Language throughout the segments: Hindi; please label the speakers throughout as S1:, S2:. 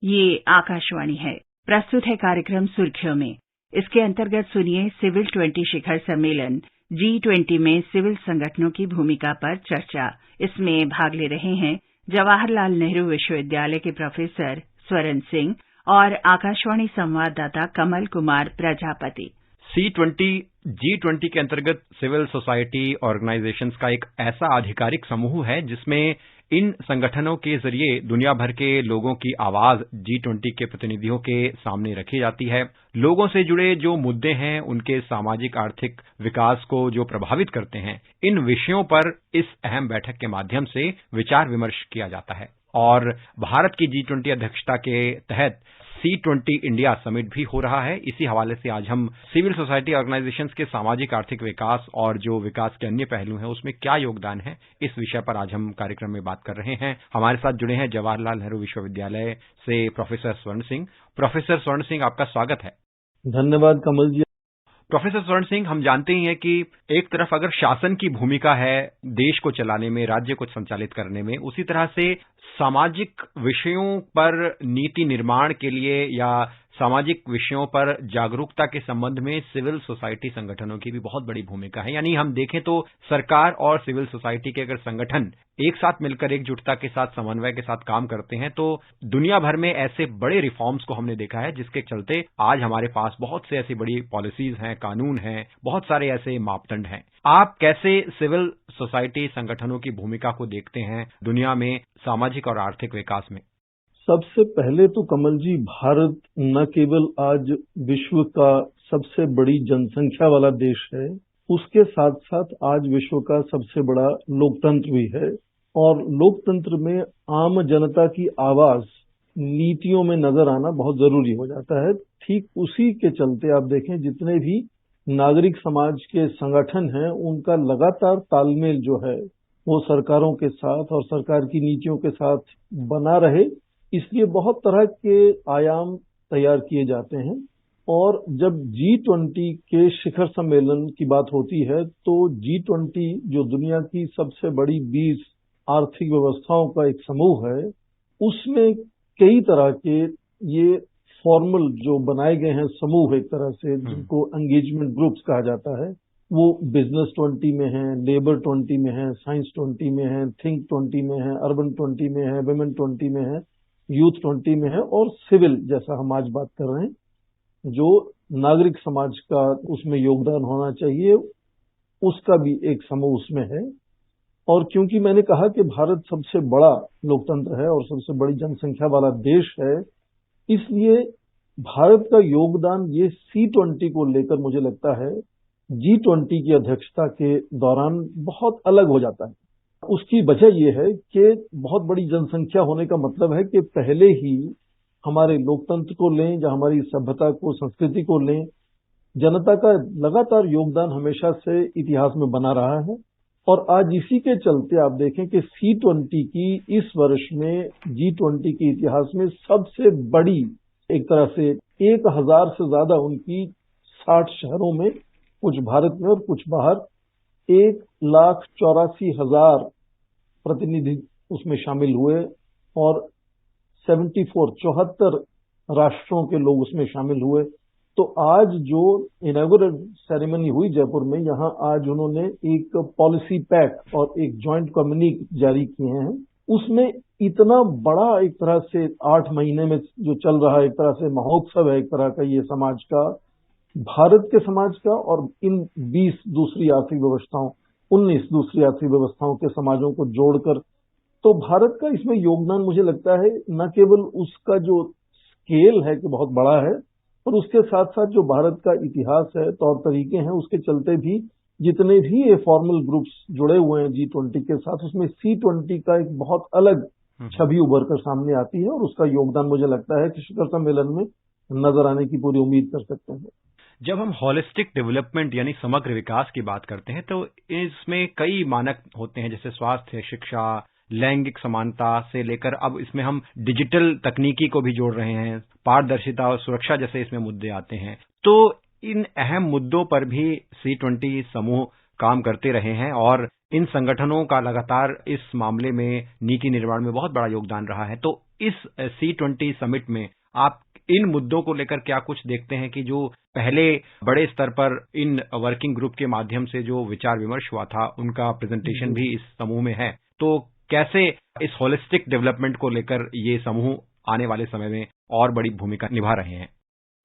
S1: ये आकाशवाणी है। प्रस्तुत है कार्यक्रम सुर्खियों में। इसके अंतर्गत सुनिए सिविल 20 शिखर सम्मेलन G20 में सिविल संगठनों की भूमिका पर चर्चा। इसमें भाग ले रहे हैं जवाहरलाल नेहरू विश्वविद्यालय के प्रोफेसर स्वर्ण सिंह और आकाशवाणी संवाददाता कमल कुमार प्रजापति।
S2: C20 G20 के अंतर्गत सिविल सोसाइटी ऑर्गेनाइजेशंस का एक ऐसा आधिकारिक समूह है जिसमें इन संगठनों के जरिए दुनिया भर के लोगों की आवाज G20 के प्रतिनिधियों के सामने रखी जाती है। लोगों से जुड़े जो मुद्दे हैं, उनके सामाजिक आर्थिक विकास को जो प्रभावित करते हैं, इन विषयों पर इस अहम बैठक के माध्यम से विचार विमर्श किया जाता है। और भारत की G20 अध्यक्षता के तहत C20 इंडिया समिट भी हो रहा है। इसी हवाले से आज हम सिविल सोसाइटी ऑर्गेनाइजेशंस के सामाजिक आर्थिक विकास और जो विकास के अन्य पहलू हैं उसमें क्या योगदान है, इस विषय पर आज हम कार्यक्रम में बात कर रहे हैं। हमारे साथ जुड़े हैं जवाहरलाल नेहरू विश्वविद्यालय से प्रोफेसर स्वर्ण सिंह। प्रोफेसर स्वर्ण सिंह, आपका स्वागत है।
S3: धन्यवाद कमल जी।
S2: प्रोफेसर स्वर्ण सिंह, हम जानते ही हैं कि एक तरफ अगर शासन की भूमिका है देश को चलाने में, राज्य को संचालित करने में, उसी तरह से सामाजिक विषयों पर नीति निर्माण के लिए या सामाजिक विषयों पर जागरूकता के संबंध में सिविल सोसाइटी संगठनों की भी बहुत बड़ी भूमिका है। यानी हम देखें तो सरकार और सिविल सोसाइटी के अगर संगठन एक साथ मिलकर एकजुटता के साथ, समन्वय के साथ काम करते हैं तो दुनिया भर में ऐसे बड़े रिफॉर्म्स को हमने देखा है जिसके चलते आज हमारे पास बहुत से ऐसी बड़ी पॉलिसीज हैं, कानून हैं, बहुत सारे ऐसे मापदंड हैं। आप कैसे सिविल सोसाइटी संगठनों की भूमिका को देखते हैं दुनिया में सामाजिक और आर्थिक विकास में?
S3: सबसे पहले तो कमल जी, भारत न केवल आज विश्व का सबसे बड़ी जनसंख्या वाला देश है, उसके साथ साथ आज विश्व का सबसे बड़ा लोकतंत्र भी है। और लोकतंत्र में आम जनता की आवाज नीतियों में नजर आना बहुत जरूरी हो जाता है। ठीक उसी के चलते आप देखें, जितने भी नागरिक समाज के संगठन हैं, उनका लगातार तालमेल जो है वो सरकारों के साथ और सरकार की नीतियों के साथ बना रहे, इसलिए बहुत तरह के आयाम तैयार किए जाते हैं। और जब G20 के शिखर सम्मेलन की बात होती है तो G20 जो दुनिया की सबसे बड़ी 20 आर्थिक व्यवस्थाओं का एक समूह है, उसमें कई तरह के ये फॉर्मल जो बनाए गए हैं समूह, एक तरह से जिनको एंगेजमेंट ग्रुप्स कहा जाता है, वो बिजनेस 20 में है, लेबर 20 में है, साइंस 20 में है, थिंक 20 में है, अर्बन 20 में है, वुमेन 20 में है, यूथ 20 में है और सिविल, जैसा हम आज बात कर रहे हैं, जो नागरिक समाज का उसमें योगदान होना चाहिए, उसका भी एक समूह उसमें है। और क्योंकि मैंने कहा कि भारत सबसे बड़ा लोकतंत्र है और सबसे बड़ी जनसंख्या वाला देश है, इसलिए भारत का योगदान ये C20 को लेकर मुझे लगता है G20 की अध्यक्षता के दौरान बहुत अलग हो जाता है। उसकी वजह यह है कि बहुत बड़ी जनसंख्या होने का मतलब है कि पहले ही हमारे लोकतंत्र को लें या हमारी सभ्यता को, संस्कृति को लें, जनता का लगातार योगदान हमेशा से इतिहास में बना रहा है। और आज इसी के चलते आप देखें कि C20 की इस वर्ष में G20 के इतिहास में सबसे बड़ी, एक तरह से 1000 से ज्यादा उनकी 60 शहरों में, कुछ भारत में और कुछ बाहर, 1,84,000 प्रतिनिधि उसमें शामिल हुए और 74 राष्ट्रों के लोग उसमें शामिल हुए। तो आज जो इनॉग्रेशन सेरेमनी हुई जयपुर में, यहाँ आज उन्होंने एक पॉलिसी पैक और एक जॉइंट कम्युनिक जारी किए हैं। उसमें इतना बड़ा, एक तरह से 8 महीने में जो चल रहा है, एक तरह से महोत्सव है, एक तरह का ये समाज का, भारत के समाज का और इन 20 दूसरी आर्थिक व्यवस्थाओं, 19 दूसरी आर्थिक व्यवस्थाओं के समाजों को जोड़कर, तो भारत का इसमें योगदान मुझे लगता है न केवल उसका जो स्केल है कि बहुत बड़ा है, और उसके साथ साथ जो भारत का इतिहास है, तौर तरीके हैं, उसके चलते भी जितने भी ये फॉर्मल ग्रुप्स जुड़े हुए हैं G20 के साथ, उसमें C20 का एक बहुत अलग छवि उभर कर सामने आती है और उसका योगदान मुझे लगता है कि शिखर सम्मेलन में नजर आने की पूरी उम्मीद कर सकते हैं।
S2: जब हम होलिस्टिक डेवलपमेंट यानी समग्र विकास की बात करते हैं तो इसमें कई मानक होते हैं, जैसे स्वास्थ्य, शिक्षा, लैंगिक समानता से लेकर अब इसमें हम डिजिटल तकनीकी को भी जोड़ रहे हैं, पारदर्शिता और सुरक्षा जैसे इसमें मुद्दे आते हैं। तो इन अहम मुद्दों पर भी C20 समूह काम करते रहे हैं और इन संगठनों का लगातार इस मामले में नीति निर्माण में बहुत बड़ा योगदान रहा है। तो इस C20 समिट में आप इन मुद्दों को लेकर क्या कुछ देखते हैं कि जो पहले बड़े स्तर पर इन वर्किंग ग्रुप के माध्यम से जो विचार विमर्श हुआ था, उनका प्रेजेंटेशन भी इस समूह में है, तो कैसे इस होलिस्टिक डेवलपमेंट को लेकर ये समूह आने वाले समय में और बड़ी भूमिका निभा रहे हैं?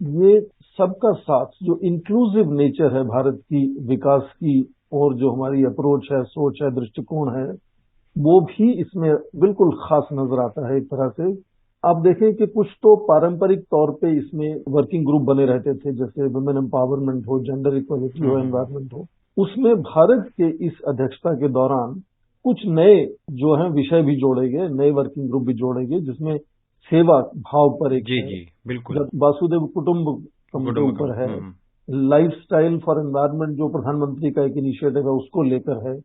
S3: ये सबका साथ, जो इंक्लूसिव नेचर है भारत की विकास की, और जो हमारी अप्रोच है, सोच है, दृष्टिकोण है, वो भी इसमें बिल्कुल खास नजर आता है। एक तरह से आप देखें कि कुछ तो पारंपरिक तौर पे इसमें वर्किंग ग्रुप बने रहते थे, जैसे वुमेन एम्पावरमेंट हो, जेंडर इक्वलिटी हो, एनवायरमेंट हो। उसमें भारत के इस अध्यक्षता के दौरान कुछ नए जो हैं विषय भी जोड़े गए, नए वर्किंग ग्रुप भी जोड़े गए, जिसमें सेवा भाव पर एक
S2: जी बिल्कुल,
S3: वासुदेव कुटुंबकम के ऊपर है, लाइफस्टाइल फॉर एनवायरनमेंट जो प्रधानमंत्री का एक इनिशिएटिव है उसको लेकर है।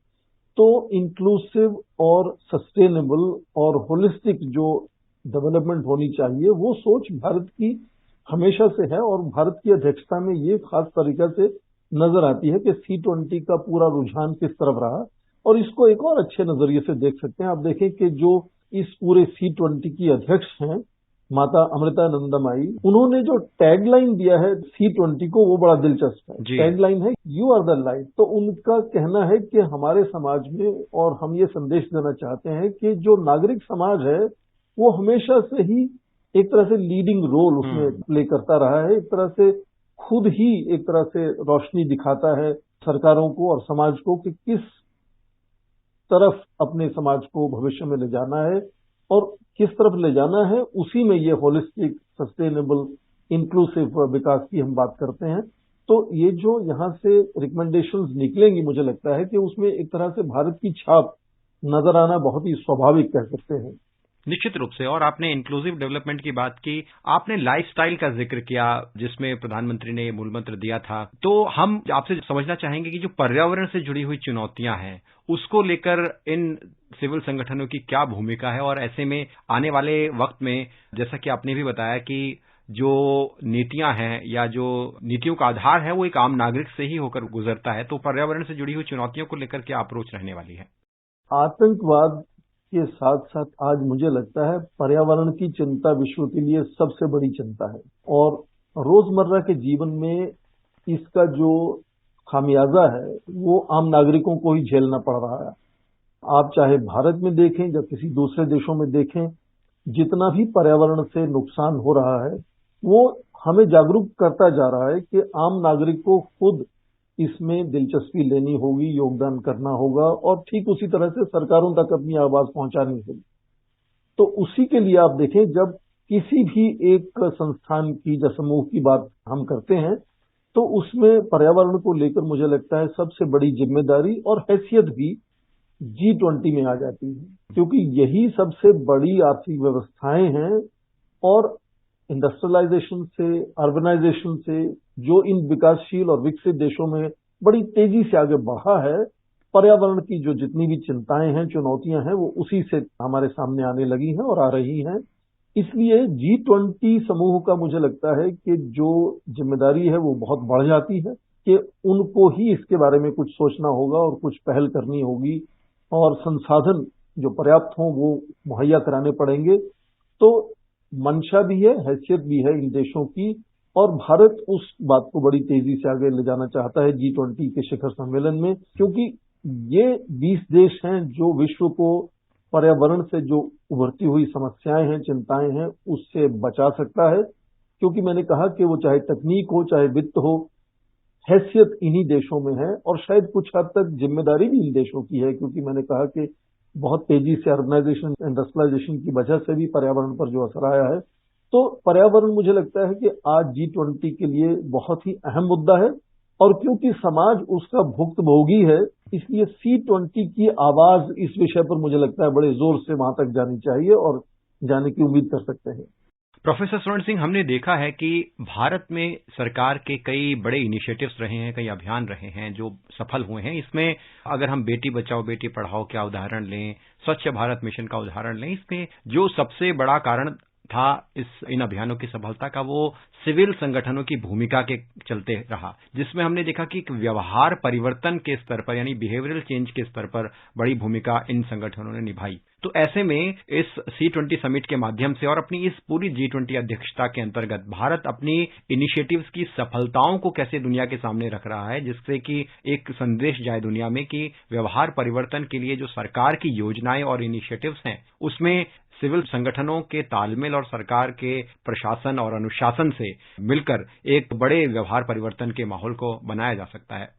S3: तो इंक्लूसिव और सस्टेनेबल और होलिस्टिक जो डेवलपमेंट होनी चाहिए, वो सोच भारत की हमेशा से है, और भारत की अध्यक्षता में ये खास तरीके से नजर आती है कि C20 का पूरा रुझान किस तरफ रहा। और इसको एक और अच्छे नजरिए से देख सकते हैं। आप देखें कि जो इस पूरे C20 की अध्यक्ष हैं, माता अमृतानंदमयी, उन्होंने जो टैगलाइन दिया है C20 को, वो बड़ा दिलचस्प है। टैगलाइन है यू आर द लाइट। तो उनका कहना है कि हमारे समाज में, और हम ये संदेश देना चाहते हैं कि जो नागरिक समाज है वो हमेशा से ही एक तरह से लीडिंग रोल उसमें प्ले करता रहा है। एक तरह से खुद ही एक तरह से रोशनी दिखाता है सरकारों को और समाज को कि किस तरफ अपने समाज को भविष्य में ले जाना है और किस तरफ ले जाना है। उसी में ये होलिस्टिक, सस्टेनेबल, इंक्लूसिव विकास की हम बात करते हैं। तो ये जो यहाँ से रिकमेंडेशंस निकलेंगी, मुझे लगता है कि उसमें एक तरह से भारत की छाप नजर आना बहुत ही स्वाभाविक कह सकते हैं।
S2: निश्चित रूप से। और आपने इंक्लूसिव डेवलपमेंट की बात की, आपने लाइफस्टाइल का जिक्र किया जिसमें प्रधानमंत्री ने मूल मंत्र दिया था। तो हम आपसे समझना चाहेंगे कि जो पर्यावरण से जुड़ी हुई चुनौतियां हैं, उसको लेकर इन सिविल संगठनों की क्या भूमिका है, और ऐसे में आने वाले वक्त में, जैसा कि आपने भी बताया कि जो नीतियां हैं या जो नीतियों का आधार है वो एक आम नागरिक से ही होकर गुजरता है, तो पर्यावरण से जुड़ी हुई चुनौतियों को लेकर क्या अप्रोच रहने वाली है?
S3: आतंकवाद के साथ साथ आज मुझे लगता है पर्यावरण की चिंता विश्व के लिए सबसे बड़ी चिंता है, और रोजमर्रा के जीवन में इसका जो खामियाजा है वो आम नागरिकों को ही झेलना पड़ रहा है। आप चाहे भारत में देखें या किसी दूसरे देशों में देखें, जितना भी पर्यावरण से नुकसान हो रहा है वो हमें जागरूक करता जा रहा है कि आम नागरिक को खुद इसमें दिलचस्पी लेनी होगी, योगदान करना होगा, और ठीक उसी तरह से सरकारों तक अपनी आवाज पहुंचानी होगी। तो उसी के लिए आप देखें, जब किसी भी एक संस्थान की या समूह की बात हम करते हैं तो उसमें पर्यावरण को लेकर मुझे लगता है सबसे बड़ी जिम्मेदारी और हैसियत भी G20 में आ जाती है, क्योंकि यही सबसे बड़ी आर्थिक व्यवस्थाएं हैं। और इंडस्ट्रियलाइजेशन से, अर्बनाइजेशन से जो इन विकासशील और विकसित देशों में बड़ी तेजी से आगे बढ़ा है, पर्यावरण की जो जितनी भी चिंताएं हैं, चुनौतियां हैं, वो उसी से हमारे सामने आने लगी हैं और आ रही हैं। इसलिए G20 समूह का मुझे लगता है कि जो जिम्मेदारी है वो बहुत बढ़ जाती है कि उनको ही इसके बारे में कुछ सोचना होगा और कुछ पहल करनी होगी, और संसाधन जो पर्याप्त हों वो मुहैया कराने पड़ेंगे। तो मंशा भी है, हैसियत भी है इन देशों की, और भारत उस बात को बड़ी तेजी से आगे ले जाना चाहता है G20 के शिखर सम्मेलन में, क्योंकि ये 20 देश हैं जो विश्व को पर्यावरण से जो उभरती हुई समस्याएं हैं, चिंताएं हैं, उससे बचा सकता है। क्योंकि मैंने कहा कि वो चाहे तकनीक हो, चाहे वित्त हो, हैसियत इन्हीं देशों में है, और शायद कुछ हद तक जिम्मेदारी भी इन देशों की है, क्योंकि मैंने कहा कि बहुत तेजी से अर्बनाइजेशन, इंडस्ट्रियलाइजेशन की वजह से भी पर्यावरण पर जो असर आया है। तो पर्यावरण मुझे लगता है कि आज G20 के लिए बहुत ही अहम मुद्दा है, और क्योंकि समाज उसका भुक्तभोगी है, इसलिए C20 की आवाज इस विषय पर मुझे लगता है बड़े जोर से वहां तक जानी चाहिए, और जाने की उम्मीद कर सकते हैं।
S2: प्रोफेसर स्वर्ण सिंह, हमने देखा है कि भारत में सरकार के कई बड़े इनिशिएटिव्स रहे हैं, कई अभियान रहे हैं जो सफल हुए हैं। इसमें अगर हम बेटी बचाओ बेटी पढ़ाओ का उदाहरण लें, स्वच्छ भारत मिशन का उदाहरण लें, इसमें जो सबसे बड़ा कारण था इन अभियानों की सफलता का वो सिविल संगठनों की भूमिका के चलते रहा, जिसमें हमने देखा कि एक व्यवहार परिवर्तन के स्तर पर यानी बिहेवियरल चेंज के स्तर पर बड़ी भूमिका इन संगठनों ने निभाई। तो ऐसे में इस C20 समिट के माध्यम से और अपनी इस पूरी G20 अध्यक्षता के अंतर्गत भारत अपनी इनिशिएटिव्स की सफलताओं को कैसे दुनिया के सामने रख रहा है, जिससे कि एक संदेश जाए दुनिया में कि व्यवहार परिवर्तन के लिए जो सरकार की योजनाएं और इनिशिएटिव्स हैं, उसमें सिविल संगठनों के तालमेल और सरकार के प्रशासन और अनुशासन से मिलकर एक बड़े व्यवहार परिवर्तन के माहौल को बनाया जा सकता है।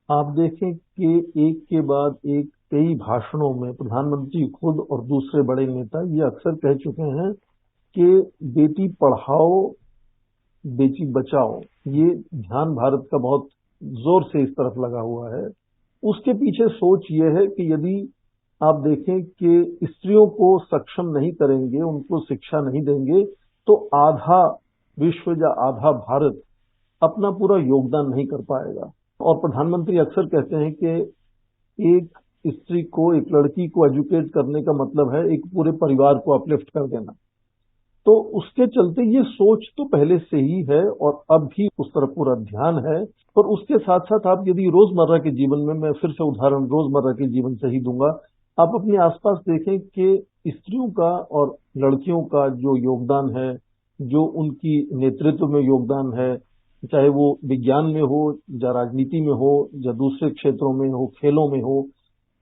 S3: आप देखें कि एक के बाद एक कई भाषणों में प्रधानमंत्री खुद और दूसरे बड़े नेता ये अक्सर कह चुके हैं कि बेटी पढ़ाओ बेटी बचाओ, ये ध्यान भारत का बहुत जोर से इस तरफ लगा हुआ है। उसके पीछे सोच ये है कि यदि आप देखें कि स्त्रियों को सक्षम नहीं करेंगे, उनको शिक्षा नहीं देंगे, तो आधा विश्व या आधा भारत अपना पूरा योगदान नहीं कर पाएगा। और प्रधानमंत्री अक्सर कहते हैं कि एक स्त्री को, एक लड़की को एजुकेट करने का मतलब है एक पूरे परिवार को अपलिफ्ट कर देना। तो उसके चलते ये सोच तो पहले से ही है और अब भी उस तरफ पूरा ध्यान है। पर उसके साथ साथ आप यदि रोजमर्रा के जीवन में, मैं फिर से उदाहरण रोजमर्रा के जीवन से ही दूंगा, आप अपने आसपास देखें कि स्त्रियों का और लड़कियों का जो योगदान है, जो उनकी नेतृत्व में योगदान है, चाहे वो विज्ञान में हो या राजनीति में हो या दूसरे क्षेत्रों में हो, खेलों में हो,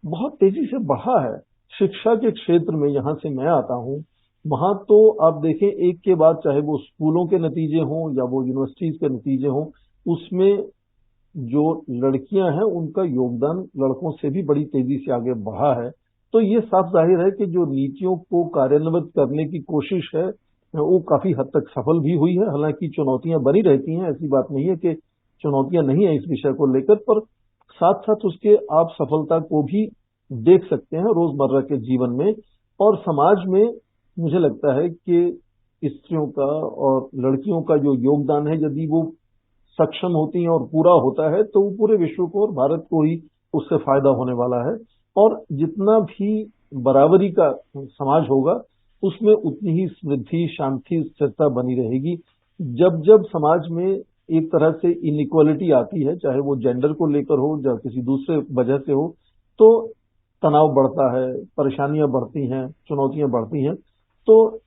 S3: बहुत तेजी से बढ़ा है। शिक्षा के क्षेत्र में, यहां से मैं आता हूं, वहां तो आप देखें एक के बाद, चाहे वो स्कूलों के नतीजे हों या वो यूनिवर्सिटीज के नतीजे हों, उसमें जो लड़कियां हैं उनका योगदान लड़कों से भी बड़ी तेजी से आगे बढ़ा है। तो ये साफ जाहिर है कि जो नीतियों को कार्यान्वित करने की कोशिश है वो काफी हद तक सफल भी हुई है। हालांकि चुनौतियां बनी रहती हैं, ऐसी बात नहीं है कि चुनौतियां नहीं है इस विषय को लेकर, पर साथ साथ उसके आप सफलता को भी देख सकते हैं रोजमर्रा के जीवन में। और समाज में मुझे लगता है कि स्त्रियों का और लड़कियों का जो योगदान है, यदि वो सक्षम होती हैं और पूरा होता है, तो वो पूरे विश्व को और भारत को ही उससे फायदा होने वाला है। और जितना भी बराबरी का समाज होगा, उसमें उतनी ही समृद्धि, शांति, स्थिरता बनी रहेगी। जब जब समाज में एक तरह से इनइक्वालिटी आती है, चाहे वो जेंडर को लेकर हो या किसी दूसरे वजह से हो, तो तनाव बढ़ता है, परेशानियां बढ़ती हैं, चुनौतियां बढ़ती हैं। तो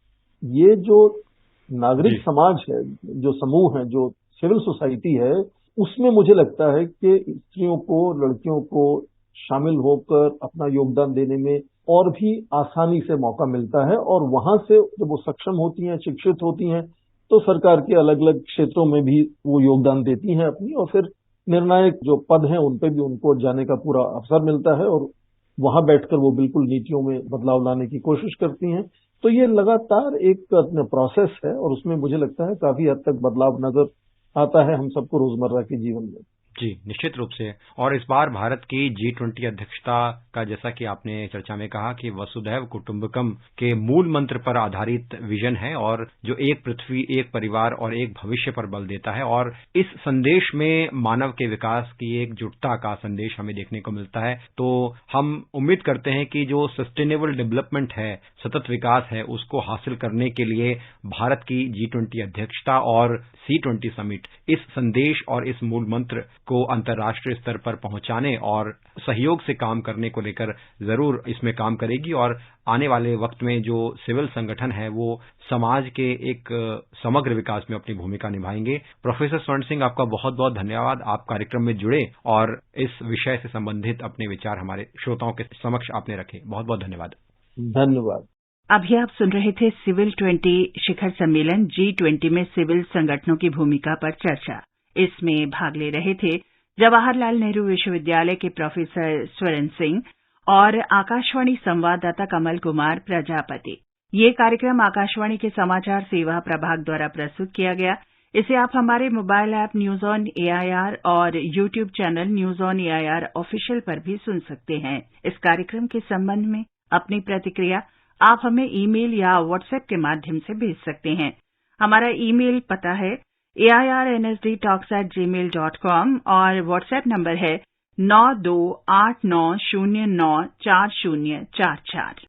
S3: ये जो नागरिक समाज है, जो समूह है, जो सिविल सोसाइटी है, उसमें मुझे लगता है कि स्त्रियों को, लड़कियों को शामिल होकर अपना योगदान देने में और भी आसानी से मौका मिलता है। और वहां से जब वो सक्षम होती हैं, शिक्षित होती हैं, तो सरकार के अलग अलग क्षेत्रों में भी वो योगदान देती हैं अपनी, और फिर निर्णायक जो पद हैं उन पे भी उनको जाने का पूरा अवसर मिलता है और वहां बैठकर वो बिल्कुल नीतियों में बदलाव लाने की कोशिश करती हैं। तो ये लगातार एक प्रोसेस है और उसमें मुझे लगता है काफी हद तक बदलाव नजर आता है हम सबको रोजमर्रा के जीवन में।
S2: जी, निश्चित रूप से। और इस बार भारत की G20 अध्यक्षता का, जैसा कि आपने चर्चा में कहा, कि वसुधैव कुटुंबकम के मूल मंत्र पर आधारित विजन है और जो एक पृथ्वी, एक परिवार और एक भविष्य पर बल देता है। और इस संदेश में मानव के विकास की एकजुटता का संदेश हमें देखने को मिलता है। तो हम उम्मीद करते हैं कि जो सस्टेनेबल डेवलपमेंट है, सतत विकास है, उसको हासिल करने के लिए भारत की G20 अध्यक्षता और C20 समिट इस संदेश और इस मूल मंत्र को अंतर्राष्ट्रीय स्तर पर पहुंचाने और सहयोग से काम करने को लेकर जरूर इसमें काम करेगी। और आने वाले वक्त में जो सिविल संगठन है वो समाज के एक समग्र विकास में अपनी भूमिका निभाएंगे। प्रोफेसर स्वर्ण सिंह, आपका बहुत बहुत धन्यवाद। आप कार्यक्रम में जुड़े और इस विषय से संबंधित अपने विचार हमारे श्रोताओं के समक्ष आपने रखे। बहुत बहुत धन्यवाद।
S3: धन्यवाद।
S1: अभी आप सुन रहे थे सिविल 20 शिखर सम्मेलन G20 में सिविल संगठनों की भूमिका पर चर्चा। इसमें भाग ले रहे थे जवाहरलाल नेहरू विश्वविद्यालय के प्रोफेसर स्वर्ण सिंह और आकाशवाणी संवाददाता कमल कुमार प्रजापति। ये कार्यक्रम आकाशवाणी के समाचार सेवा प्रभाग द्वारा प्रस्तुत किया गया। इसे आप हमारे mobile app news on AIR और YouTube channel news on AIR official पर भी सुन सकते हैं। इस कार्यक्रम के संबंध में अपनी प्रतिक्रिया आप हमें ईमेल या व्हाट्सएप के माध्यम से भेज सकते हैं। हमारा ईमेल पता है airnsdtalks@gmail.com और व्हाट्सएप नंबर है 9289094044।